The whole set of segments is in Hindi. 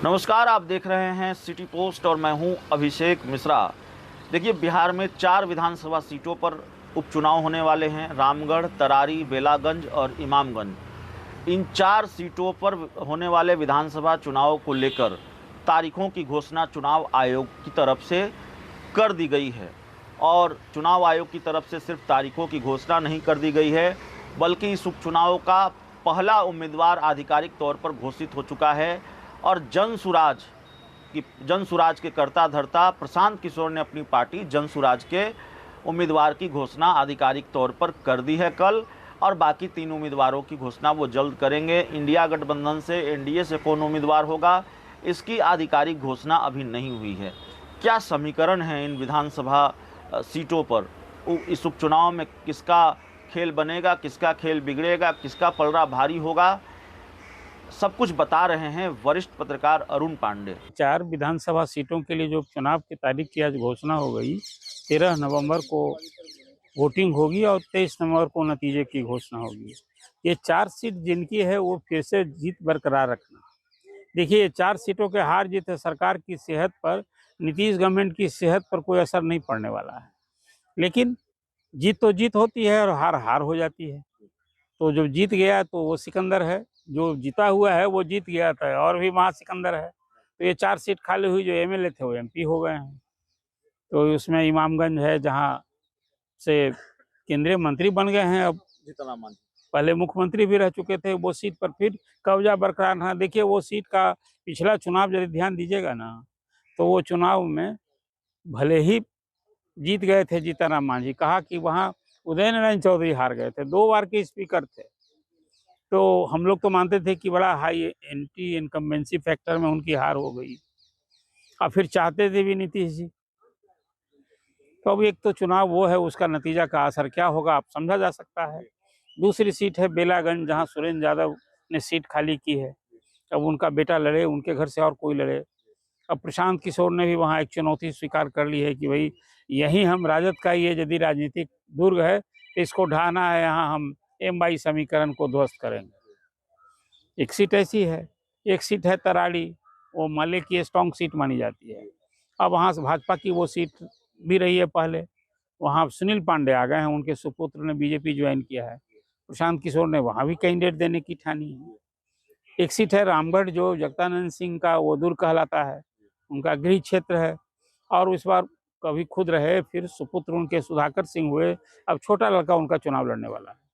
नमस्कार, आप देख रहे हैं सिटी पोस्ट और मैं हूं अभिषेक मिश्रा। देखिए, बिहार में 4 विधानसभा सीटों पर उपचुनाव होने वाले हैं। रामगढ़, तरारी, बेलागंज और इमामगंज। इन 4 सीटों पर होने वाले विधानसभा चुनाव को लेकर तारीखों की घोषणा चुनाव आयोग की तरफ से कर दी गई है। और चुनाव आयोग की तरफ से सिर्फ तारीखों की घोषणा नहीं कर दी गई है, बल्कि इस उपचुनाव का पहला उम्मीदवार आधिकारिक तौर पर घोषित हो चुका है। और जनसुराज के कर्ता धर्ता प्रशांत किशोर ने अपनी पार्टी जनसुराज के उम्मीदवार की घोषणा आधिकारिक तौर पर कर दी है कल, और बाकी 3 उम्मीदवारों की घोषणा वो जल्द करेंगे। इंडिया गठबंधन से एनडीए से कौन उम्मीदवार होगा, इसकी आधिकारिक घोषणा अभी नहीं हुई है। क्या समीकरण है इन विधानसभा सीटों पर, इस उपचुनाव में किसका खेल बनेगा, किसका खेल बिगड़ेगा, किसका पलड़ा भारी होगा, सब कुछ बता रहे हैं वरिष्ठ पत्रकार अरुण पांडे। 4 विधानसभा सीटों के लिए जो चुनाव की तारीख की आज घोषणा हो गई, 13 नवंबर को वोटिंग होगी और 23 नवंबर को नतीजे की घोषणा होगी। ये 4 सीट जिनकी है वो फिर से जीत बरकरार रखना। देखिए, ये 4 सीटों के हार जीत है, सरकार की सेहत पर, नीतीश गवर्नमेंट की सेहत पर कोई असर नहीं पड़ने वाला है। लेकिन जीत तो जीत होती है और हार हार हो जाती है। तो जो जीत गया तो वो सिकंदर है, जो जीता हुआ है वो जीत गया था और भी वहाँ सिकंदर है। तो ये 4 सीट खाली हुई, जो एमएलए थे वो एमपी हो गए हैं। तो उसमें इमामगंज है, जहाँ से केंद्रीय मंत्री बन गए हैं, अब पहले मुख्यमंत्री भी रह चुके थे, वो सीट पर फिर कब्जा बरकरार है। देखिए, वो सीट का पिछला चुनाव यदि ध्यान दीजिएगा ना, तो वो चुनाव में भले ही जीत गए थे जीतन राम मांझी, कहा कि वहाँ उदय नारायण चौधरी हार गए थे, 2 बार के स्पीकर थे। तो हम लोग तो मानते थे कि बड़ा हाई एंटी इनकम्बेंसी फैक्टर में उनकी हार हो गई, और फिर चाहते थे भी नीतीश जी। तो अब एक तो चुनाव वो है, उसका नतीजा का असर क्या होगा आप समझा जा सकता है। दूसरी सीट है बेलागंज, जहां सुरेंद्र यादव ने सीट खाली की है। अब उनका बेटा लड़े, उनके घर से और कोई लड़े। अब प्रशांत किशोर ने भी वहाँ एक चुनौती स्वीकार कर ली है कि भाई यही हम राजद का ये यदि राजनीतिक दुर्ग है तो इसको ढाना है, यहाँ हम एम समीकरण को ध्वस्त करेंगे। एक सीट ऐसी है। एक सीट है तराड़ी, वो माले की स्ट्रॉन्ग सीट मानी जाती है। अब वहाँ से भाजपा की वो सीट भी रही है पहले, वहाँ सुनील पांडे आ गए हैं, उनके सुपुत्र ने बीजेपी ज्वाइन किया है। प्रशांत किशोर ने वहाँ भी कैंडिडेट देने की ठानी है। एक सीट है रामगढ़, जो जगदानंद सिंह का वो दूर कहलाता है, उनका गृह क्षेत्र है। और इस बार कभी खुद रहे, फिर सुपुत्र उनके सुधाकर सिंह हुए, अब छोटा लड़का उनका चुनाव लड़ने वाला है।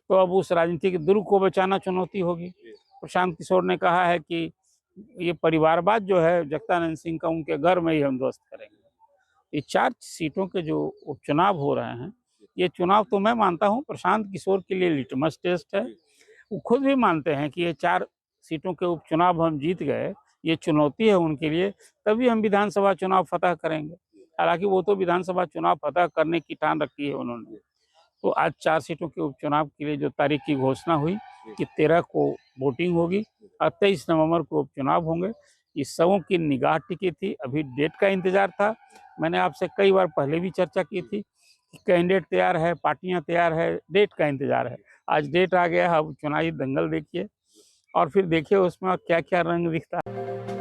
तो अब उस राजनीतिक दुर्ग को बचाना चुनौती होगी। प्रशांत किशोर ने कहा है कि ये परिवारवाद जो है जगदानंद सिंह का, उनके घर में ही हम ध्वस्त करेंगे। ये 4 सीटों के जो उपचुनाव हो रहे हैं, ये चुनाव तो मैं मानता हूँ प्रशांत किशोर के लिए लिटमस टेस्ट है। वो खुद भी मानते हैं कि ये 4 सीटों के उपचुनाव हम जीत गए, ये चुनौती है उनके लिए, तभी हम विधानसभा चुनाव फतह करेंगे। हालांकि वो तो विधानसभा चुनाव फतह करने की ठान रखी है उन्होंने। तो आज 4 सीटों के उपचुनाव के लिए जो तारीख की घोषणा हुई कि 13 को वोटिंग होगी और 23 नवंबर को उपचुनाव होंगे, इस सबों की निगाह टिकी थी। अभी डेट का इंतजार था। मैंने आपसे कई बार पहले भी चर्चा की थी कि कैंडिडेट तैयार है, पार्टियां तैयार है, डेट का इंतजार है। आज डेट आ गया है। अब चुनावी दंगल देखिए और फिर देखिए उसमें क्या क्या रंग दिखता है।